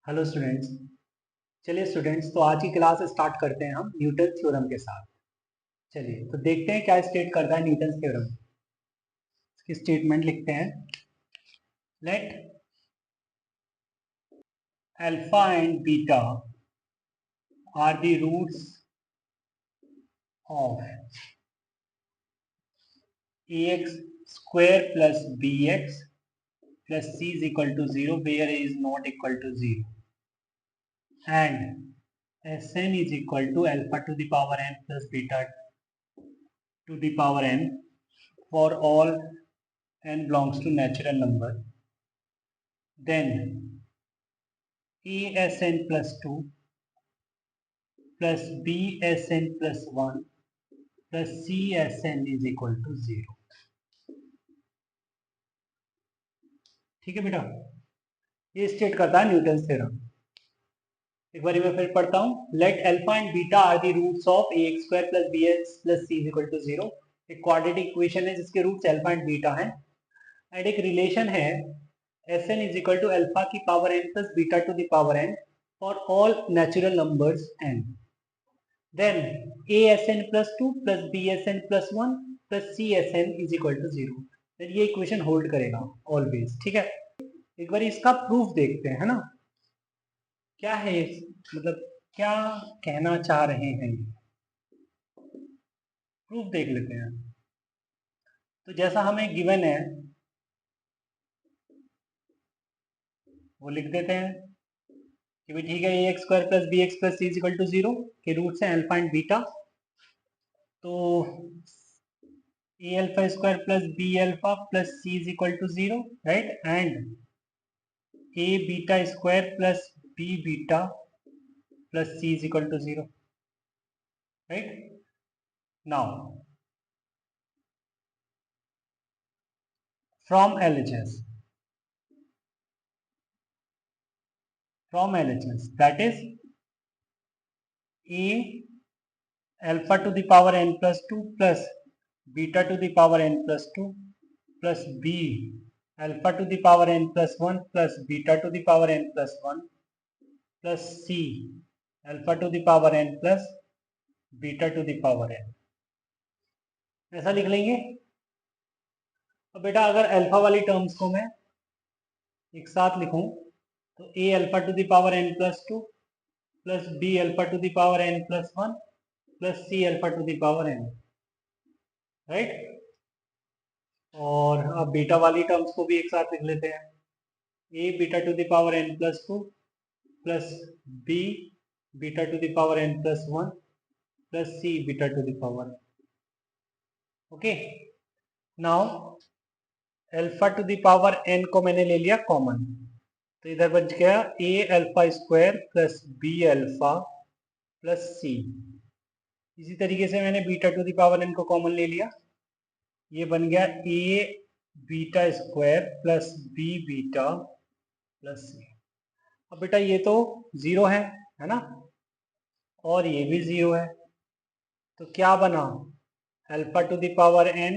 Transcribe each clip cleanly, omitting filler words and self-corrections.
Hello students. चलिए students, तो आज की क्लास स्टार्ट करते हैं हम न्यूटन थ्योरम के साथ। चलिए तो देखते हैं क्या स्टेट करता है न्यूटन थ्योरम। इसकी स्टेटमेंट लिखते हैं। Let alpha and beta are the roots of a x square plus B x plus C is equal to zero where a is not equal to zero and s n is equal to alpha to the power n plus beta to the power n for all n belongs to natural number, then asn plus 2 plus bsn plus 1 plus csn is equal to 0। ठीक है बेटा, ये state करता है Newton theorem. एक बार मैं फिर पढ़ता हूं। Let alpha and beta are the roots of a x square plus B x plus C is equal to 0। एक क्वाड्रेटिक इक्वेशन है जिसके रूट्स अल्फा एंड बीटा हैं, एंड एक रिलेशन है Sn is equal to alpha की पावर n plus beta to the power n for all natural numbers n. Then asn plus 2 plus bsn plus 1 plus csn is equal to 0। then ये equation hold करेगा always. ठीक है, एक बार इसका proof देखते हैं, है ना। क्या है मतलब क्या कहना चाह रहे हैं, प्रूफ देख लेते हैं। तो जैसा हमें गिवन है वो लिख देते हैं कि भाई ठीक है, A x square plus B x plus C is equal to 0 के रूट्स हैं अल्फा एंड बीटा। तो A alpha square plus B alpha plus C is equal to 0, right, and A beta square plus B beta plus C is equal to 0, right. Now from LHS that is a alpha to the power n plus 2 plus beta to the power n plus 2 plus b alpha to the power n plus 1 plus beta to the power n plus 1 plus c alpha to the power n plus beta to the power n, ऐसा लिख लेंगे। अब बेटा अगर alpha वाली terms को मैं एक साथ लिखूं तो a alpha to the power n plus 2 plus b alpha to the power n plus 1 plus c alpha to the power n, right. और अब बीटा वाली टर्म्स को भी एक साथ लिख लेते हैं। a beta to the power n plus 2 plus b beta to the power n plus 1 plus c beta to the power. Okay, now alpha to the power n को मैंने ले लिया कॉमन, तो इधर बच गया a alpha square plus b alpha plus c। इसी तरीके से मैंने beta to the power n को कॉमन ले लिया, ये बन गया a beta square plus b beta plus c। अब बेटा ये तो जीरो है ना, और ये भी जीरो है, तो क्या बना, alpha to the power n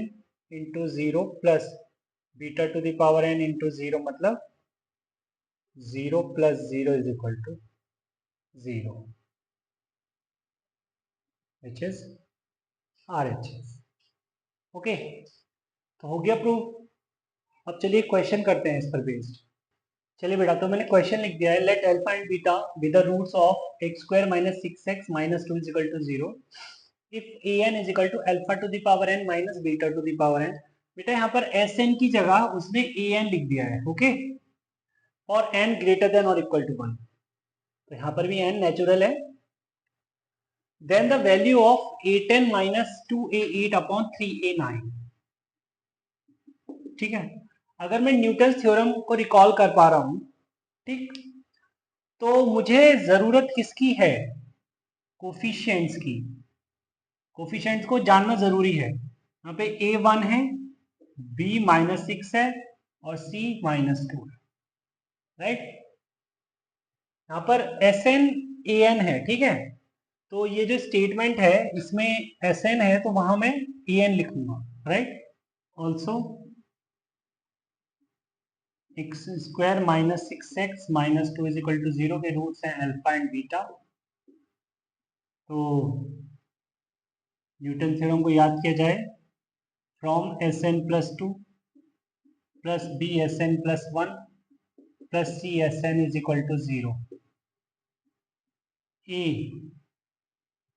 into zero plus beta to the power n into zero, मतलब 0 plus 0 is equal to 0, which is RHS। Okay, तो हो गया प्रूफ। अब चलिए क्वेश्चन करते हैं इस पर बेस्ड। चलिए बेटा, तो मैंने क्वेश्चन लिख दिया है। Let alpha and beta with the roots of x square minus 6x minus 2 is equal to 0 if an is equal to alpha to the power n minus beta to the power n। बेटा यहाँ पर sn की जगह उसने an लिख दिया है, okay, और n ग्रेटर देन और इक्वल टू 1, तो यहाँ पर भी n नेचुरल है। Then the value of a10 minus 2a8 upon 3a9। ठीक है, अगर मैं न्यूटन थ्योरम को रिकॉल कर पा रहा हूं, ठीक, तो मुझे जरूरत किसकी है, कोफिशिएंट्स की। कोफिशिएंट्स को जानना जरूरी है। यहाँ पे a1 है, b माइनस 6 है और c माइनस 2 है, राइट। यहाँ पर Sn an है, ठीक है, तो ये जो स्टेटमेंट है इसमें Sn है तो वहां मैं an लिखूंगा, right. Also x square minus 6x minus 2 is equal to 0 के रूट्स हैं अल्फा एंड बीटा। तो न्यूटन थ्योरम को याद किया जाए, from s n plus 2 plus b s n plus 1 plus c s n is equal to 0। ए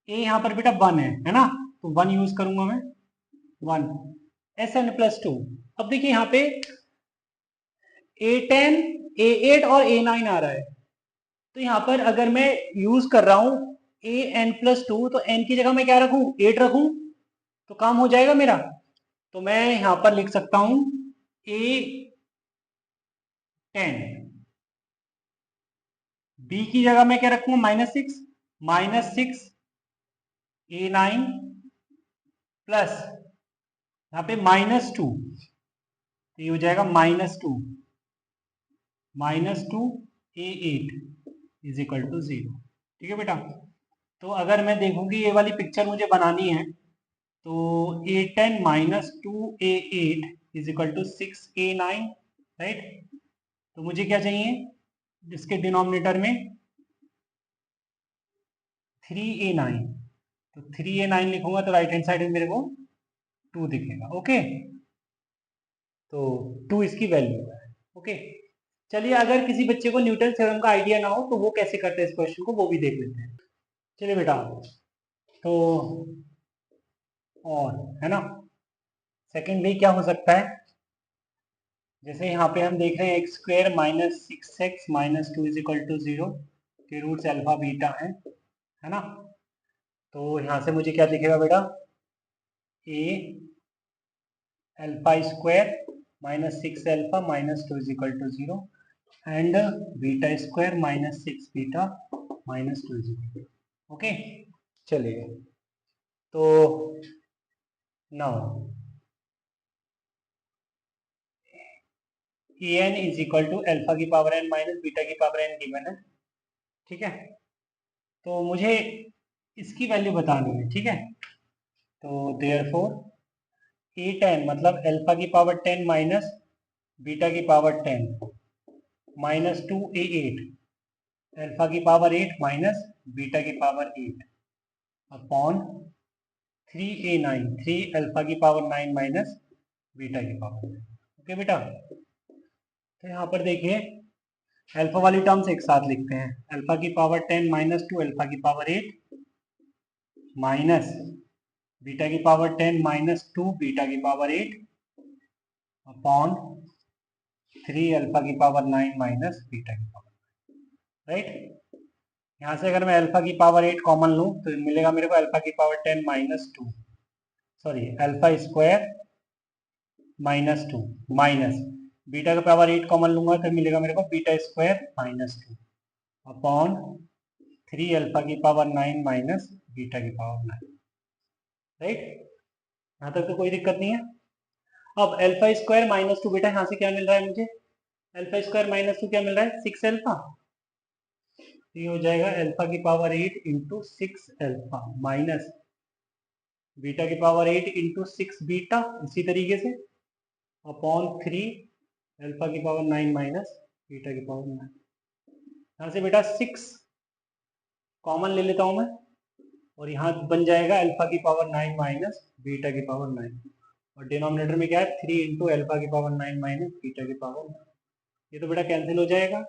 यहाँ पर बेटा 1 है ना, तो 1 यूज करूंगा मैं, 1 एस एन प्लस 2। अब देखिए यहाँ पे A10 A8 और A9 आ रहा है, तो यहाँ पर अगर मैं यूज कर रहा हूं AN+2 तो n की जगह मैं क्या रखूं, 8 रखूं, तो काम हो जाएगा मेरा। तो मैं यहां पर लिख सकता हूं A10, B की जगह मैं क्या रखूंगा, -6, -6 A9 प्लस यहाँ पे -2, तो ये हो जाएगा -2 A8 इज इक्वल टू 0। ठीक है बेटा, तो अगर मैं देखूंगी ये वाली पिक्चर मुझे बनानी है, तो A10 -2 A8 is equal to 6 A9, right. तो मुझे क्या चाहिए, जिसके डिनोमिनेटर में 3A9, तो 3A9 लिखूंगा तो राइट हैंड साइड में मेरे को 2 दिखेगा। ओके, तो 2 इसकी वैल्यू है। ओके, चलिए अगर किसी बच्चे को न्यूटन थ्योरम का आइडिया ना हो तो वो कैसे करते हैं इस क्वेश्चन को, वो भी देख लेते हैं। चलिए बेटा, तो और है ना, सेकेंड वे क्या हो सकता है, जैसे यहाँ पे हम देख रहे हैं x square minus 6x minus 2 is equal to 0 के रूट्स अल्फा बीटा है ना। तो यहाँ से मुझे क्या दिखेगा बेटा, A alpha square minus 6 alpha minus 2 is equal to 0 and beta square minus 6 beta minus 2 is equal to, okay. चलिए, तो now A N is equal to alpha की पावर एन माइनस बीटा की पावर एन गिवन है, ठीक है। तो मुझे इसकी वैल्यू बतानी है, ठीक है। तो देयरफॉर A10 मतलब अल्फा की पावर 10 माइनस बीटा की पावर 10 माइनस 2A8 अल्फा की पावर 8 माइनस बीटा की पावर 8 अपॉन 3A9 3 अल्फा की पावर 9 माइनस बीटा की पावर 9। ओके बेटा, तो यहाँ पर देखिए अल्फा वाली टर्म्स एक साथ लिखते हैं, अल्फा की पावर 10 माइनस 2 अल्फा की पावर 8 माइनस बीटा की पावर 10 माइनस 2 बीटा की पावर 8 अपॉन 3 अल्फा की पावर 9 माइनस बीटा की पावर, राइट। यहाँ से अगर मैं अल्फा की पावर 8 कॉमन लूँ तो मिलेगा मेरे को अल्फा की power 10 minus 2, sorry alpha square minus 2 minus beta का पावर 8 कॉमन लूंगा तो मिलेगा मेरे को beta square minus 2 upon 3 alpha की पावर 9 माइनस बीटा की पावर 9, राइट। यहाँ तक तो कोई दिक्कत नहीं है। अब अल्फा स्क्वायर माइनस 2 बेटा यहाँ से क्या मिल रहा है मुझे, अल्फा स्क्वायर माइनस 2 क्या मिल रहा है, 6 अल्फा, तो ये हो जाएगा अल्फा की power 8 into 6 alpha minus beta की पावर 8 इंटू 6 बीटा, इसी तरीके से अपॉन 3 अल्फा की पावर 9 माइनस बीटा की पावर 9। यहाँ से बेटा 6 कॉमन ले लेता हूँ मैं, और यहाँ बन जाएगा अल्फा की पावर 9 माइनस बीटा की पावर 9, और डिनोमिनेटर में क्या है 3 इंटू अल्फा की पावर 9 माइनस बीटा की पावर 9। ये तो बेटा कैंसिल हो जाएगा,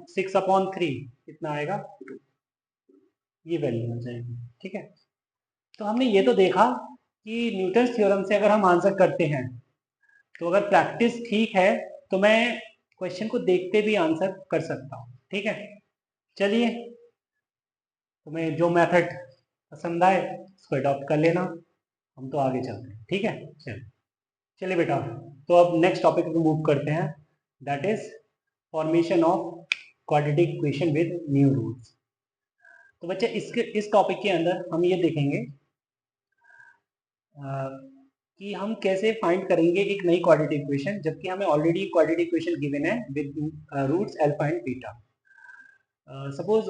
6 अपॉन 3 कितना आएगा 2, ये वैल्यू हो जाएगी, ठीक है। तो हमने ये तो देखा कि न्यूटन थ्योरम से अगर हम आंसर करते हैं तो अगर प्रैक्टिस ठीक है तो मैं क्वेश्चन को देखते भी आंसर कर सकता हूँ, ठीक है। चलिए, तुम्हें जो मेथड पसंद आए उसको अडॉप्ट कर लेना, हम तो आगे चलते हैं, ठीक है। चलिए बेटा, तो अब नेक्स्ट टॉपिक पे मूव करते हैं, that is formation of quadratic equation with new roots. तो बच्चे इस टॉपिक के अंदर हम ये देखेंगे कि हम कैसे फाइंड करेंगे एक नई क्वाड्रेटिक इक्वेशन, जबकि हमें ऑलरेडी क्वाड्रेटिक इक्वेशन गिवन है with roots alpha and beta. Suppose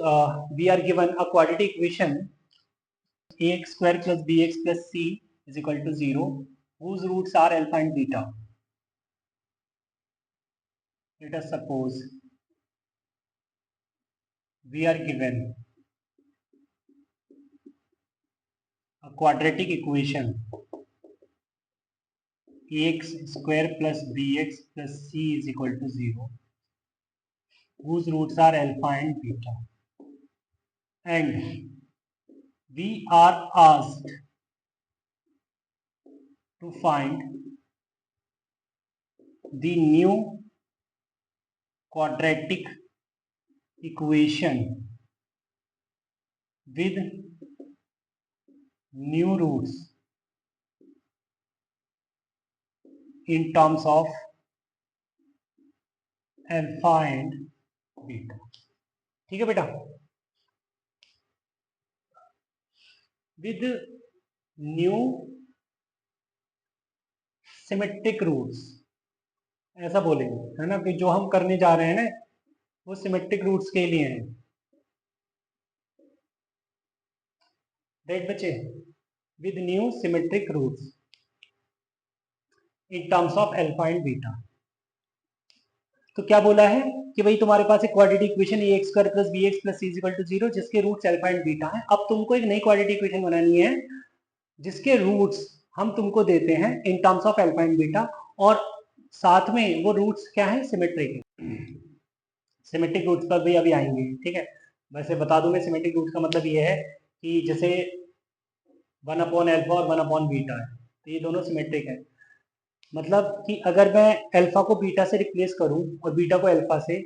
we are given a quadratic equation ax square plus bx plus c is equal to 0 whose roots are alpha and beta. let us suppose we are given a quadratic equation ax square plus bx plus c is equal to 0, whose roots are alpha and beta, and we are asked to find the new quadratic equation with new roots in terms of alpha and beta. ठीक है बेटा, with new symmetric roots, ऐसा बोलेंगे है ना, कि जो हम करने जा रहे हैं ना वो सिमेट्रिक रूट्स के लिए है, राइट बच्चे, with new symmetric roots in terms of alpha and beta. तो क्या बोला है कि भाई तुम्हारे पास एक quadratic equation a x square plus B x plus C is equal to 0 जिसके रूट्स अल्फा एंड बीटा है। अब तुमको एक नई क्वाड्रेटिक इक्वेशन बनानी है जिसके रूट्स हम तुमको देते हैं in terms of alpha and beta, और साथ में वो रूट्स क्या है, सिमेट्रिक है। सिमेट्रिक रूट्स पर भी अभी आएंगे, ठीक है। वैसे बता दूं मैं, सिमेट्रिक रूट्स का मतलब ये है कि जैसे 1 अपॉन अल्फा और 1 अपॉन बीटा है, तो ये दोनों सिमेट्रिक है। मतलब कि अगर मैं अल्फा को बीटा से रिप्लेस करूं और बीटा को अल्फा से,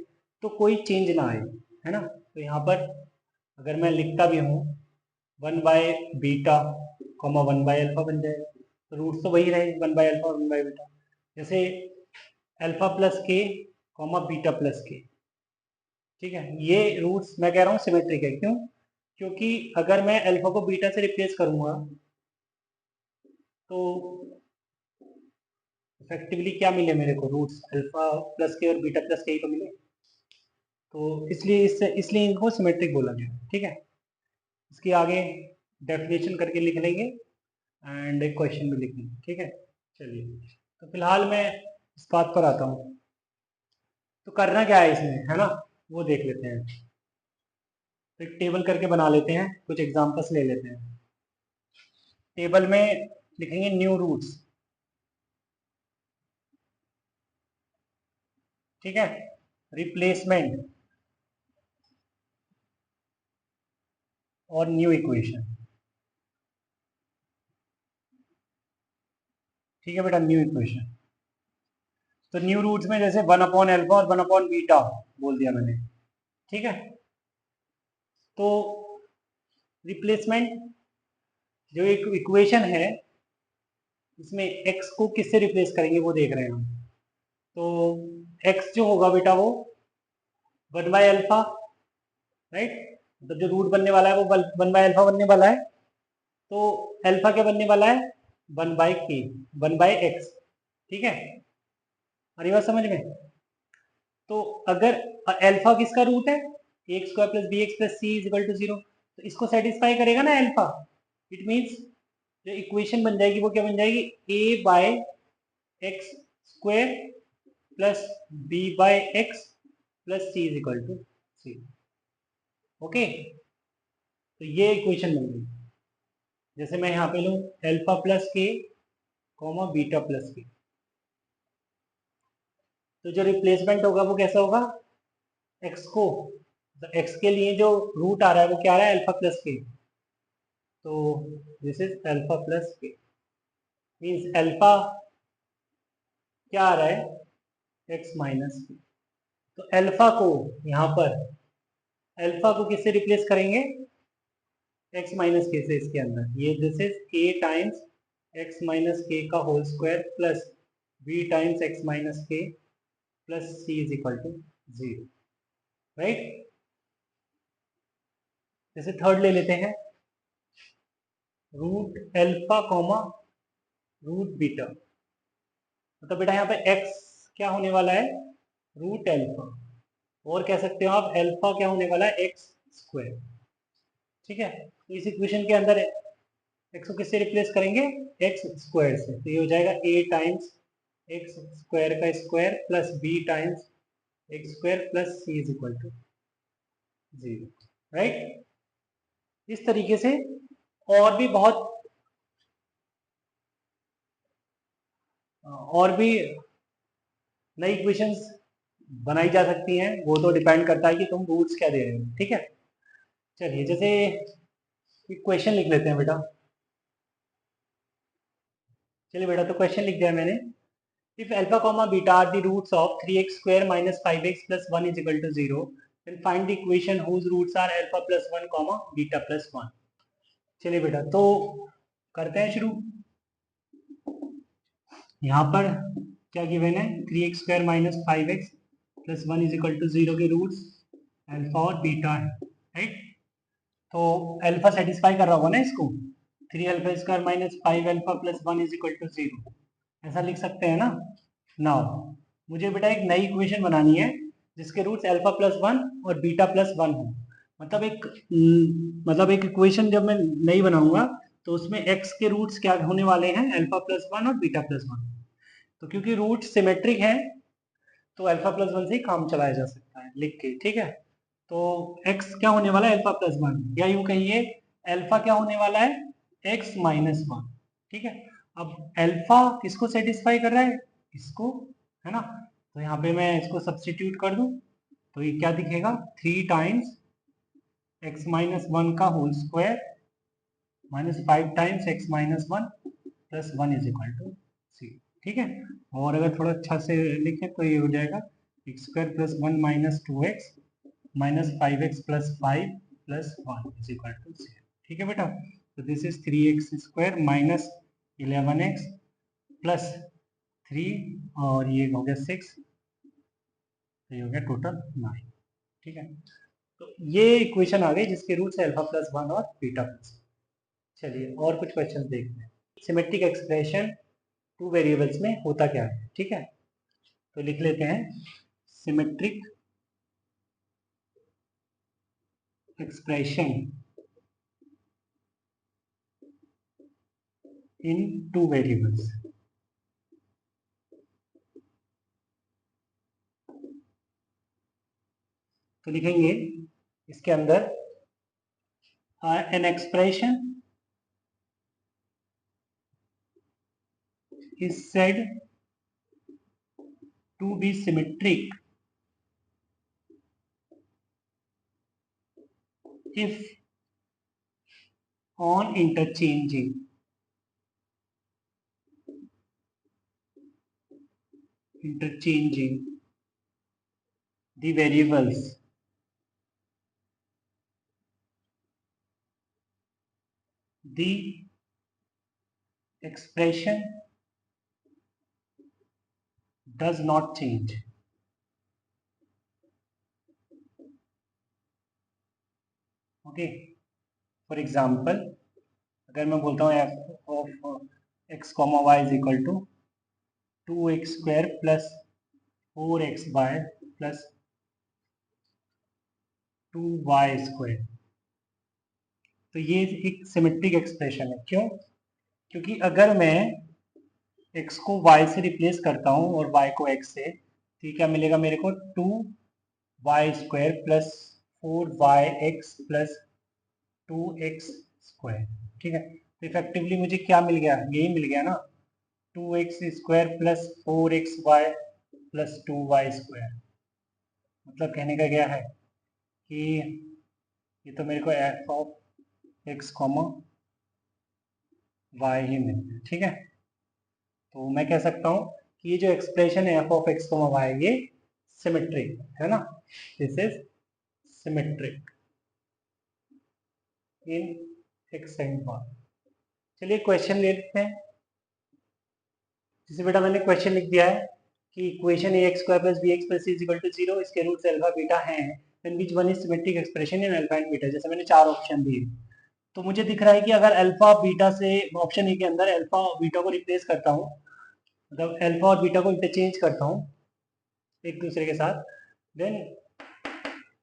तो कोई चेंज ना आए, है ना। तो यहाँ पर अगर मैं लिखता भी हूँ 1 by beta comma 1 by alpha बन जाएगा, तो रूट्स तो वही रहे 1 बाय अल्फा और 1 बाय बीटा। जैसे अल्फा प्लस के कॉमा बीटा प्लस के, ठीक है, ये रूट्स मैं कह रहा हूँ सिमेट्रिक है। क्यों? क्योंकि अगर मैं अल्फा को बीटा से रिप्लेस करूंगा तो इफेक्टिवली क्या मिले मेरे को, रूट्स अल्फा प्लस के और बीटा प्लस के ही तो मिले। तो इसलिए इनको सिमेट्रिक बोला गया, ठीक है। इसकी आगे डेफिनेशन करके लिख लेंगे एंड एक क्वेश्चन भी लिख लेंगे, ठीक है। चलिए, तो फिलहाल मैं इस बात पर आता हूँ, तो करना क्या है इसमें, है ना, वो देख लेते हैं। तो एक टेबल करके बना लेते हैं, कुछ एग्जांपल्स ले लेते हैं। टेबल में लिखेंगे न्यू रूट्स, ठीक है, रिप्लेसमेंट और न्यू इक्वेशन, ठीक है बेटा, न्यू इक्वेशन। तो न्यू रूट्स में जैसे 1 अपॉन अल्फा और 1 अपॉन बीटा बोल दिया मैंने, ठीक है। तो रिप्लेसमेंट जो एक इक्वेशन है इसमें x को किससे रिप्लेस करेंगे वो देख रहे हैं हम। तो x जो होगा बेटा वो 1 बाय अल्फा, राइट, मतलब जो रूट बनने वाला है वो 1 बाय अल्फा बनने वाला है। तो अल्फा क्या बनने वाला है, 1 बाय के, 1 बाय एक्स, ठीक है। आ रही बात समझ में? तो अगर अल्फा किसका रूट है, A square plus B x plus C is equal to 0, तो इसको सेटिस्फाई करेगा ना अल्फा। इट मीन्स जो इक्वेशन बन जाएगी वो क्या बन जाएगी, A by X square plus B by X plus C is equal to C. Okay, तो ये इक्वेशन बन गई। जैसे मैं यहाँ पे लूँ अल्फा प्लस के कॉमा बीटा प्लस के, तो जो रिप्लेसमेंट होगा वो कैसा होगा, एक्स को, तो एक्स के लिए जो रूट आ रहा है वो क्या आ रहा है, अल्फा प्लस के। तो दिस इज अल्फा प्लस के, मीन्स अल्फा क्या आ रहा है, एक्स माइनस के। तो अल्फा को यहाँ पर, अल्फा को किससे रिप्लेस करेंगे, एक्स माइनस के से। इसके अंदर ये this is A times x minus K का whole square plus B times x minus K plus C is equal to 0, right. जैसे थर्ड ले लेते हैं, root alpha comma root beta, मतलब बेटा यहाँ पे x क्या होने वाला है, रूट अल्फा, और कह सकते हो आप अल्फा क्या होने वाला है, एक्स स्क्वायर, ठीक है। तो इस इक्वेशन के अंदर x को किससे रिप्लेस करेंगे, एक्स स्क्वायर से, तो ये हो जाएगा a टाइम्स एक्स स्क्वायर का square plus b times x square plus C is equal to 0, right. इस तरीके से और भी बहुत और भी नई इक्वेशंस बनाई जा सकती हैं, वो तो डिपेंड करता है कि तुम रूट्स क्या दे रहे हो, ठीक है। चलिए जैसे क्वेश्चन लिख लेते हैं बेटा। चलिए बेटा, तो क्वेश्चन लिख दिया मैंने। If alpha comma beta are the roots of 3x square minus 5x plus 1 is equal to 0, then find the equation whose roots are alpha plus 1 comma beta plus 1। चलिए बेटा, तो करते हैं शुरू। यहाँ पर क्या गिवन है, 3x square minus 5x plus 1 is equal to 0 के रूट्स अल्फा और बीटा है, राइट। तो अल्फा सेटिस्फाई कर रहा होगा ना इसको, 3 alpha square minus 5 alpha plus 1 is equal to 0, ऐसा लिख सकते हैं ना। नाउ मुझे बेटा एक नई इक्वेशन बनानी है जिसके रूट्स अल्फा प्लस 1 और बीटा प्लस 1 हो। मतलब एक इक्वेशन जब मैं नई बनाऊंगा तो उसमें x के रूट्स क्या होने वाले हैं, अल्फा प्लस 1 और बीटा प्लस 1। तो क्योंकि रूट सिमेट्रिक है तो अल्फा प्लस 1 से ही काम चलाया जा सकता है लिख के, ठीक है। तो x क्या होने वाला है, अल्फा प्लस 1, या यूं कहिए अल्फा क्या होने वाला है, x माइनस 1, ठीक है। अब अल्फा किसको सेटिस्फाई कर रहा है, इसको, है ना। तो यहाँ पे मैं इसको सब्स्टिट्यूट कर दूं तो ये क्या दिखेगा, 3 टाइम्स x माइनस 1 का whole square minus 5 times x minus 1 plus 1 is equal to C, ठीक है। और अगर थोड़ा अच्छा से लिखें तो ये हो जाएगा x square plus 1 minus 2x minus 5x plus 5 plus 1 is equal to 0, ठीक है बेटा। तो this is 3x square minus 11x plus 3 और ये हो गया 6, तो ये हो गया टोटल 9, ठीक है। तो ये इक्वेशन आ गई जिसके रूट्स है अल्फा प्लस 1 और बीटा प्लस। चलिए और कुछ क्वेश्चन देखते हैं। सिमेट्रिक एक्सप्रेशन टू वेरिएबल्स में होता क्या है, ठीक है। तो लिख लेते हैं symmetric expression in two variables. तो लिखेंगे इसके अंदर an expression is said to be symmetric if on interchanging the variables the expression does not change। Okay, for example अगर मैं बोलता हूँ f of x comma y is equal to 2x square plus 4xy plus 2y square, तो ये एक symmetric expression है। क्यों, क्योंकि अगर मैं x को y से रिप्लेस करता हूँ और y को x से, तो ये क्या मिलेगा मेरे को, 2y square plus 4yx plus 2x square, ठीक है। तो इफेक्टिवली मुझे क्या मिल गया, यही मिल गया ना, 2x square plus 4xy plus 2y square. मतलब कहने का क्या है कि ये तो मेरे को F of x comma Y ही मिल गया, ठीक है। तो मैं कह सकता हूँ कि ये जो एक्सप्रेशन है f of x comma y, ये सिमेट्रिक है ना, this is symmetric in x and y. चलिए क्वेश्चन ले लेते हैं। जैसे बेटा मैंने क्वेश्चन लिख दिया है कि equation a x square plus B x plus C is equal to 0, इसके रूट्स अल्फा बीटा हैं, then which one is symmetric expression in alpha and beta. जैसे मैंने 4 ऑप्शन दिए, तो मुझे दिख रहा है कि अगर अल्फा बीटा से, ऑप्शन ए के अंदर अल्फा बीटा को रिप्लेस करता हूँ, मतलब अल्फा और बीटा को इंटरचेंज करता हूँ एक दूसरे के साथ, देन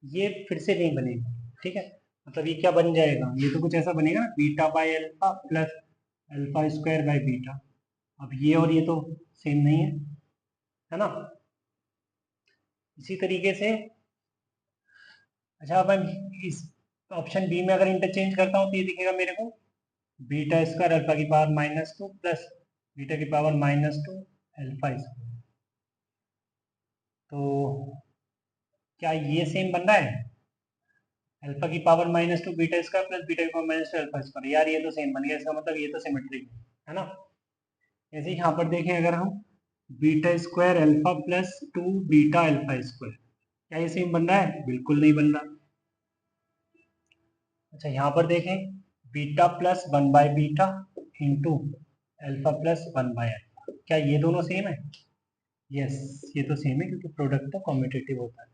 ये फिर से नहीं बनेगा, ठीक है। मतलब ये क्या बन जाएगा, ये तो कुछ ऐसा बनेगा ना, beta by alpha plus alpha square by beta. अब ये और ये तो सेम नहीं है, है ना। इसी तरीके से अच्छा, अब मैं इस ऑप्शन बी में अगर इंटरचेंज करता हूँ तो ये दिखेगा मेरे को बीटा स्क्वायर अल्फा की पावर -2 प्लस बीटा की पावर -2 अल्फा स्क्वायर। तो क्या ये सेम बन रहा है? अल्फा की power -2 beta square plus beta की पावर -2 अल्फा स्क्वायर। यार ये तो सेम बन गया, इसका मतलब ये तो सिमेट्रिक है ना। जैसे यहाँ पर देखें अगर हम beta square alpha plus 2 beta alpha square, क्या ये सेम बन रहा है? बिल्कुल नहीं बन रहा। अच्छा यहाँ पर देखें beta plus 1 by beta into alpha plus 1 by alpha, क्या ये दोनों सेम है? यस, ये तो सेम है क्योंकि प्रोडक्ट तो कम्यूटेटिव होता है।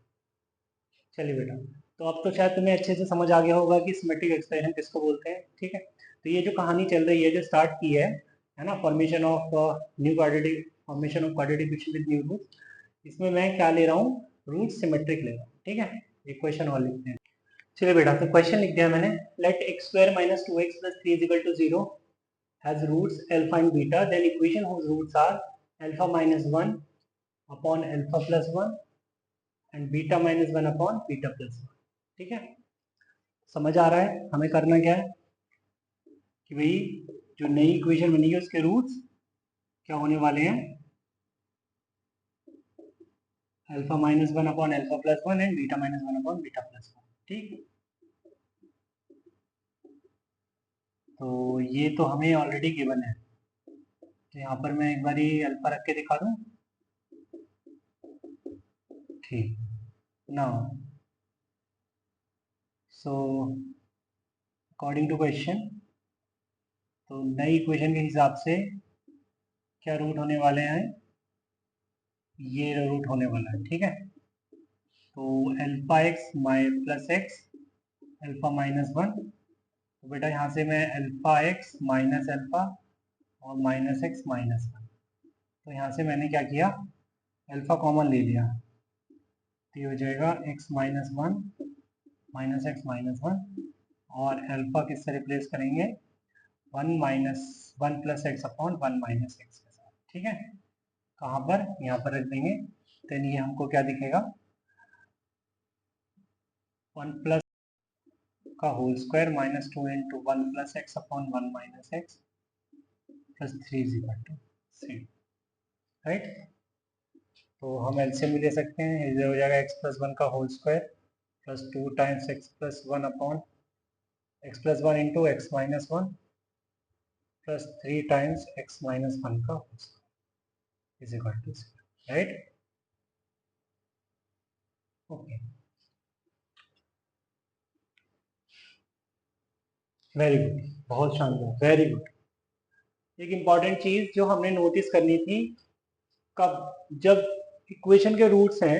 चलिए बेटा, तो अब तो शायद तुम्हें अच्छे से समझ आ गया होगा कि सिमेट्रिक एक्सप्रेशन किसको बोलते हैं। ठीक है, तो ये जो कहानी चल रही है, जो स्टार्ट की है ना, formation of new quadratic, formation of quadratic equation with new root, इसमें मैं क्या ले रहा हूँ? रूट सिमेट्रिक ले रहा हूँ। ठीक है, एक क्वेश्चन और लिखते हैं। चलिए बेटा, तो क्वेश्चन लिख दिया मैंने, let x square minus 2x plus 3 is equal to 0 has roots alpha and beta, then equation whose roots are alpha minus 1 upon alpha plus 1 and beta minus 1 upon beta plus 1। ठीक है, समझ आ रहा है हमें करना क्या है कि भाई जो नई इक्वेशन बनी है उसके रूट्स क्या होने वाले हैं? Alpha minus 1 upon alpha plus 1 and beta minus 1 upon beta plus 1। ठीक, तो ये तो हमें ऑलरेडी गिवन है, तो यहाँ पर मैं एक बार अल्फा रख के दिखा दूँ। ठीक, now so according to question, तो नई इक्वेशन के हिसाब से क्या रूट होने वाले हैं? ये रूट होने वाला है। ठीक है, तो alpha x plus x alpha minus 1, तो बेटा यहाँ से मैं अल्फा एक्स माइनस अल्फा और माइनस एक्स माइनस 1, तो यहाँ से मैंने क्या किया? अल्फा कॉमन ले लिया, तो ये हो जाएगा x minus 1 minus x minus 1, और अल्फा किससे रिप्लेस करेंगे? 1 minus 1 plus x upon 1 minus x के साथ। ठीक है, कहाँ पर? यहाँ पर रख देंगे, देन ये हमको क्या दिखेगा? 1 प्लस का whole square minus 2 into 1 plus x upon 1 minus x plus 3 is equal to 3। Right, तो हम एलसीएम भी ले सकते हैं, इधर हो जाएगा एक्स प्लस 1 का whole square plus 2 times x plus 1 upon x plus 1 into x minus 1 plus 3 times x minus 1 का whole square is equal to 0। Right, okay, very good, बहुत शानदार, वेरी गुड। एक इम्पॉर्टेंट चीज जो हमने नोटिस करनी थी, कब? जब इक्वेशन के रूट्स हैं,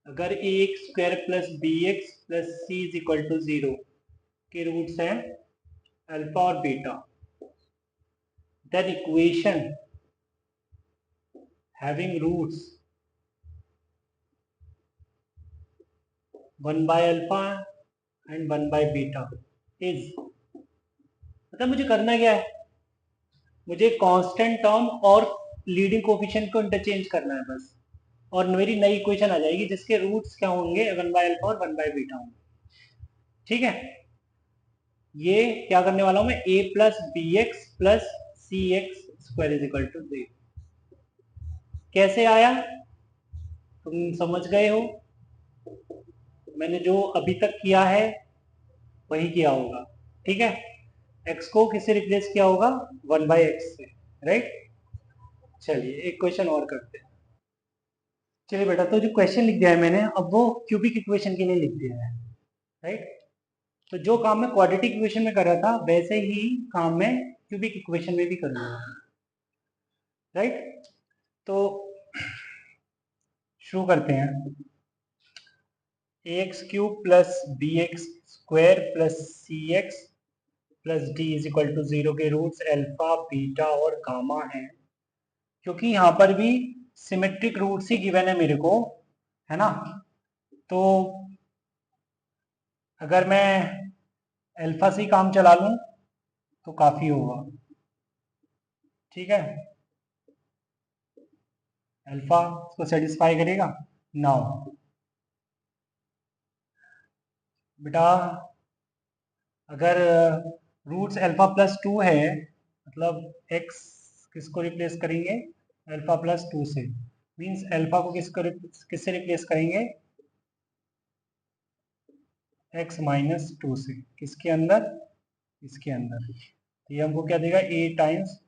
अगर A x square plus B x plus C is equal to 0 के रूट्स हैं अल्फा और beta, then equation having roots 1 by alpha and 1 by beta is, मतलब मुझे करना क्या है? मुझे कांस्टेंट टर्म और लीडिंग कोफिशिएंट को इंटरचेंज करना है बस, और मेरी नई इक्वेशन आ जाएगी जिसके रूट्स क्या होंगे? 1 बाय अल्फा और 1 बाय बीटा होंगे। ठीक है, ये क्या करने वाला हूं मैं? a plus B x plus c x square is equal to 0। कैसे आया तुम समझ गए हो? मैंने जो अभी तक किया है वही किया होगा। ठीक है, x को किससे रिप्लेस किया होगा? 1 बाई एक्स से। राइट, चलिए एक क्वेश्चन और करते हैं। चलिए बेटा, तो जो क्वेश्चन लिख दिया है मैंने, अब वो क्यूबिक इक्वेशन के लिए लिख दिया है। राइट, तो जो काम मैं क्वाड्रेटिक इक्वेशन में कर रहा था वैसे ही काम मैं क्यूबिक इक्वेशन में भी करूंगा। राइट, तो शुरू करते हैं। X cube plus B x square plus c x plus d is equal to 0 के रूट्स अल्फा बीटा और गामा हैं। क्योंकि यहाँ पर भी सिमेट्रिक रूट्स ही गिवन है मेरे को, है ना, तो अगर मैं अल्फा से ही काम चला लूं तो काफी होगा। ठीक है, अल्फा इसको सेटिस्फाई करेगा। नाउ बेटा अगर रूट्स अल्फा प्लस टू है मतलब एक्स किसको रिप्लेस करेंगे अल्फा प्लस टू से, मीन्स अल्फा को किससे रिप्लेस करेंगे एक्स माइनस टू से, किसके अंदर इसके अंदर। तो ये हमको क्या देगा A times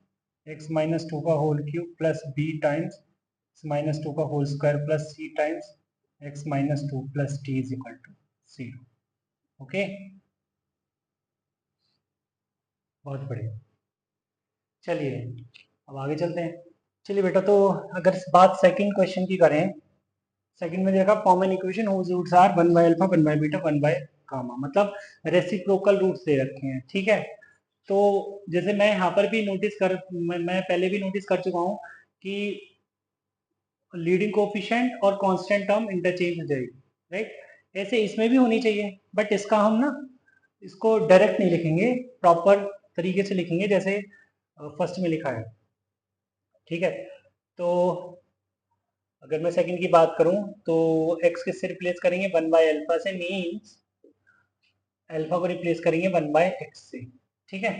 x minus two का whole cube plus B times x minus two का whole square plus C times x minus two plus T is equal to 0। Okay, बहुत बढ़िया। चलिए अब आगे चलते हैं। चलिए बेटा, तो अगर बात सेकंड क्वेश्चन की करें, सेकंड में देखा common equation whose roots are 1 by alpha 1 by beta 1 by gamma, मतलब रेसिप्रोकल रूट्स दे रखे हैं। ठीक है, तो जैसे मैं यहाँ पर भी मैं पहले भी नोटिस कर चुका हूँ कि लीडिंग कोफिशिएंट और कांस्टेंट टर्म इंटरचेंज हो जाएगी, राइट। ऐसे इसमें भी होनी चाहिए, बट इसका हम ना इसको डायरेक्ट नहीं लिखेंगे, प्रॉपर तरीके से लिखेंगे जैसे फर्स्ट में लिखा है। ठीक है, तो अगर मैं सेकंड की बात करूं तो एक्स किससे रिप्लेस करेंगे 1 बाय अल्फा से, मीन्स अल्फा को रिप्लेस करेंगे 1 बाय एक्स से। ठीक है,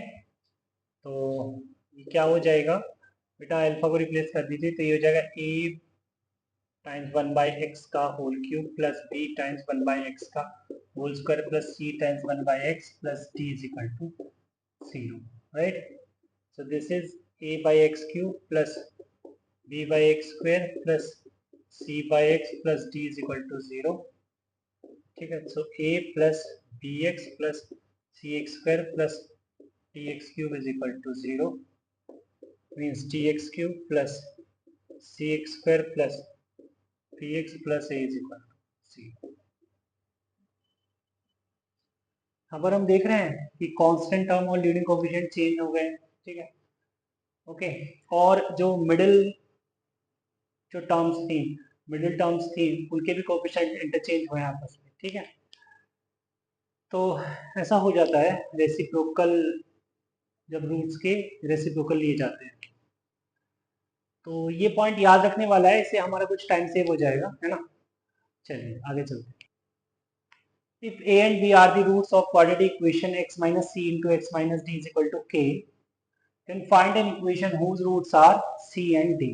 तो ये क्या हो जाएगा बेटा, अल्फा को रिप्लेस कर दीजिए तो ये हो जाएगा ए टाइम्स 1 बाय एक्स का whole cube plus B times 1 by X का whole square plus C times 1 by X plus T is equal to 0, right. So this is a by x cube plus b by x square plus c by x plus d is equal to 0। ठीक है, so a plus bx plus cx square plus dx cube is equal to 0, means dx cube plus cx square plus bx plus a is equal to 0। यहाँ पर हम देख रहे हैं कि constant term और लीडिंग कोएफिशिएंट चेंज हो गए। ठीक है, ओके, और जो टर्म्स थी, मिडिल टर्म्स थी, उनके भी कोएफिशिएंट इंटरचेंज हुए आपस में। ठीक है, तो ऐसा हो जाता है रेसिप्रोकल, जब रूट्स के रेसिप्रोकल लिए जाते हैं। तो ये पॉइंट याद रखने वाला है, इससे हमारा कुछ टाइम सेव हो जाएगा, है ना। चलिए आगे चलते हैं। If a and b are the roots of quadratic equation x minus c into x minus d is equal to k, then find an equation whose roots are c and d।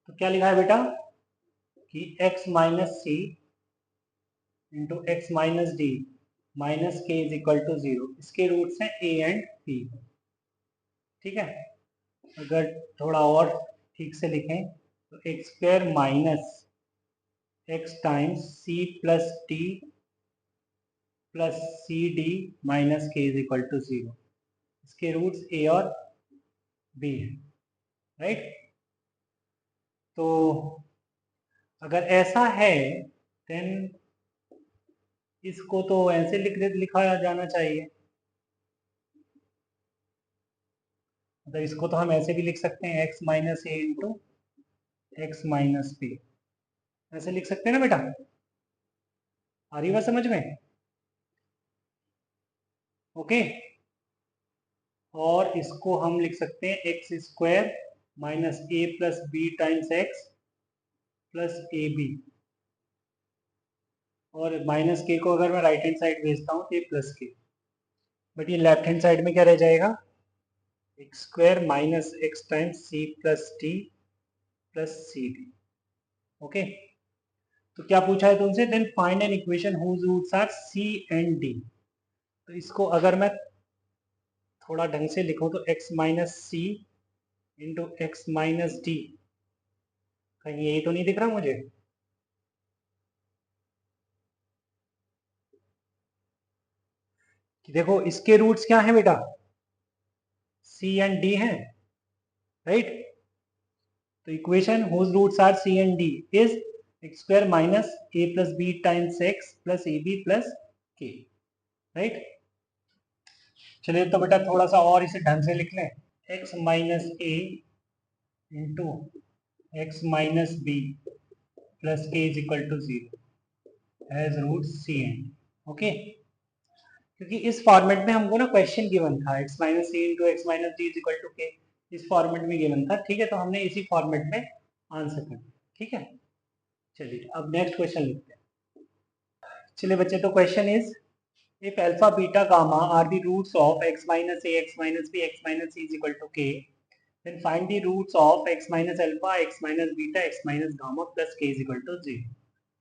तो क्या लिखा है बेटा कि x minus सी into x minus D minus के is equal to 0, इसके roots हैं a and b। ठीक है, अगर थोड़ा और ठीक से लिखें तो x square minus x times c plus t plus c d minus के इज इक्वल टू 0, इसके रूट्स ए और बी है, राइट। तो अगर ऐसा है देन इसको तो ऐसे लिखा जाना चाहिए, मतलब इसको तो हम ऐसे भी लिख सकते हैं x minus A into x minus B, ऐसे लिख सकते हैं ना बेटा, आ रही बात समझ में। ओके, और इसको हम लिख सकते हैं x square minus a plus B times x plus a b, और माइनस के को अगर मैं राइट हैंड साइड भेजता हूँ तो ये प्लस के, बट ये लेफ्ट हैंड साइड में क्या रह जाएगा x square minus x times c plus t plus c d. Okay, तो क्या पूछा है तुमसे, then find an equation whose roots are c and d. तो इसको अगर मैं थोड़ा ढंग से लिखूं तो एक्स माइनस सी इंटू एक्स माइनस डी, कहीं यही तो नहीं दिख रहा मुझे। देखो इसके रूट्स क्या है बेटा, सी एंड डी हैं, राइट। तो equation whose roots are c and d is x square minus a plus B times x plus a B plus k, right. चलिए तो बेटा थोड़ा सा और इसे ढंग से लिख लें, X minus A into x minus B plus के is equal to 0 has root C and. Okay, क्योंकि इस फॉर्मेट में हमको ना क्वेश्चन गिवन था x minus C into x minus D is equal to K, इस फॉर्मेट में given था, ठीक है, तो हमने इसी फॉर्मेट में आंसर कर दिया, ठीक है। चलिए अब नेक्स्ट क्वेश्चन लिखते हैं। चलिए बच्चे, तो question is if alpha beta gamma are the roots of x minus a x minus b x minus c is equal to k, then find the roots of x minus alpha x minus beta x minus gamma plus k is equal to 0।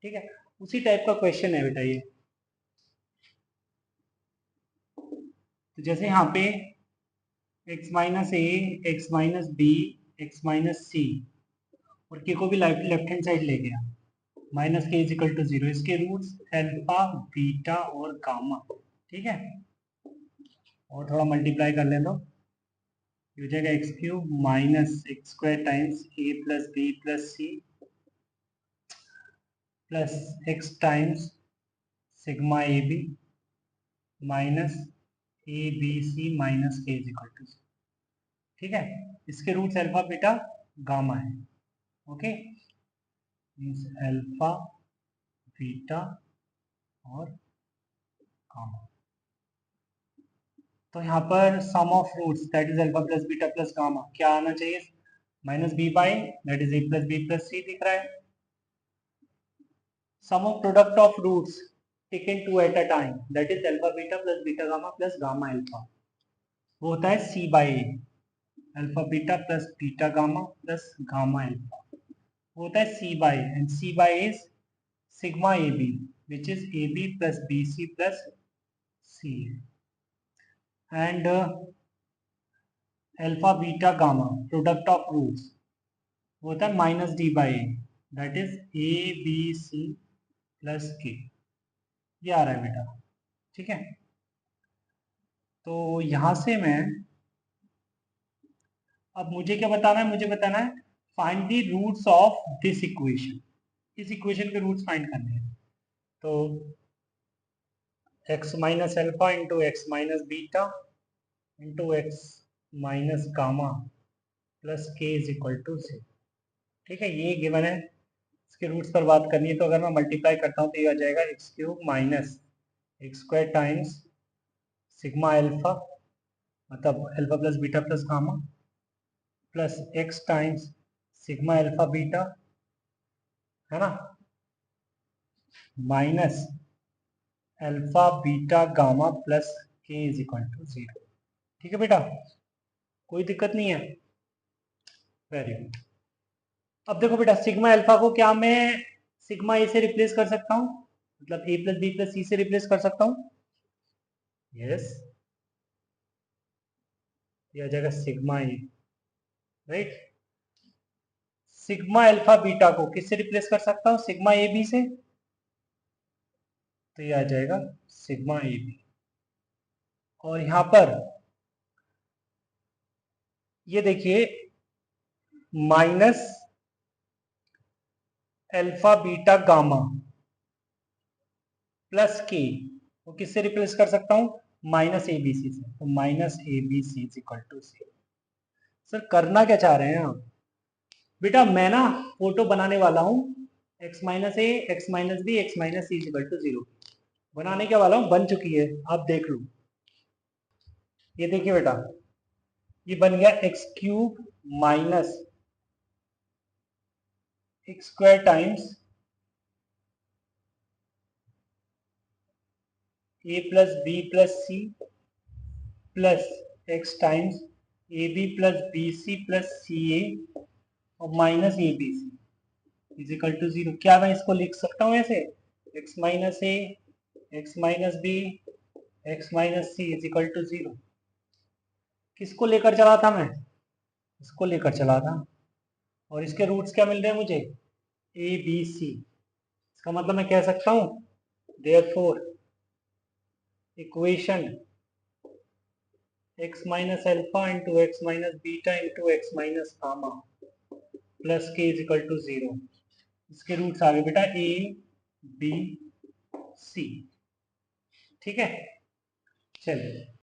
ठीक है, उसी type का question है बेटा ये। तो जैसे यहाँ पे x माइनस ए x minus B x minus C और के को भी लेफ्ट हैंड साइड ले गया, माइनस के इज इक्वल टू 0, इसके रूट्स अल्फा बीटा और गामा, ठीक है। और थोड़ा मल्टीप्लाई कर लें तो हो जाएगा X cube minus X square times A plus B plus C plus X times sigma A B minus A B C minus के इज इक्वल टू, ठीक है। इसके रूट्स अल्फा बीटा गामा है, ओके, मीन्स अल्फा बीटा और gamma. तो यहाँ पर sum of roots that is alpha plus beta plus gamma क्या आना चाहिए, minus B by that is A plus B plus सी दिख रहा है। Sum of product of roots taken two at a time that is alpha beta plus beta gamma plus gamma alpha, वो होता है C by A, alpha beta plus beta gamma plus gamma alpha, वो होता है C by, and C by is sigma A B which is A B plus B C plus C, and alpha beta gamma product of roots वो होता है minus D by a that is A B C plus k, ये आ रहा है बेटा, ठीक है। तो यहां से मैं अब मुझे क्या बताना है, मुझे बताना है find the roots of this equation, इस इक्वेशन के रूट्स फाइंड करने हैं। तो x minus alpha into x minus beta into x minus gamma plus के इज इक्वल टू 0, ठीक है, ये गिवन है। इसके रूट्स पर बात करनी है, तो अगर मैं मल्टीप्लाई करता हूँ तो ये आ जाएगा X cube minus X square times sigma alpha, मतलब alpha plus beta plus gamma plus X times sigma alpha beta, है ना, minus alpha beta gamma plus के इज इक्वल टू 0, ठीक है बेटा, कोई दिक्कत नहीं है, वेरी गुड। अब देखो बेटा, सिग्मा अल्फा को क्या मैं सिग्मा ए से रिप्लेस कर सकता हूँ, मतलब ए प्लस बी प्लस सी से रिप्लेस कर सकता हूँ, यस, ये आ जाएगा सिग्मा ए, राइट। सिग्मा अल्फा बीटा को किससे रिप्लेस कर सकता हूँ, सिग्मा ए बी से, तो ये आ जाएगा सिग्मा ए बी, और यहां पर ये देखिए minus alpha beta gamma plus के वो किससे रिप्लेस कर सकता हूं, माइनस ए बी सी से, तो minus A B C is equal to 0। Sir करना क्या चाह रहे हैं आप, बेटा मैं ना फोटो बनाने वाला हूं x minus A x minus B x minus C is equal to 0, बनाने के वाला हूं, बन चुकी है, आप देख लो। ये देखिए बेटा, ये बन गया X cube minus X square times A plus B plus C plus X times A B plus B C plus C A और minus A B C is equal to 0। क्या मैं इसको लिख सकता हूँ ऐसे, X minus A x minus B x minus C is equal to 0। किसको लेकर चला था मैं, इसको लेकर चला था, और इसके रूट्स क्या मिल रहे हैं मुझे, ए बी सी, इसका मतलब मैं कह सकता हूँ therefore equation x minus alpha into x minus beta into x minus gamma plus के इज इक्वल टू 0, इसके रूट्स आ गए बेटा ए बी सी, ठीक है। चलिए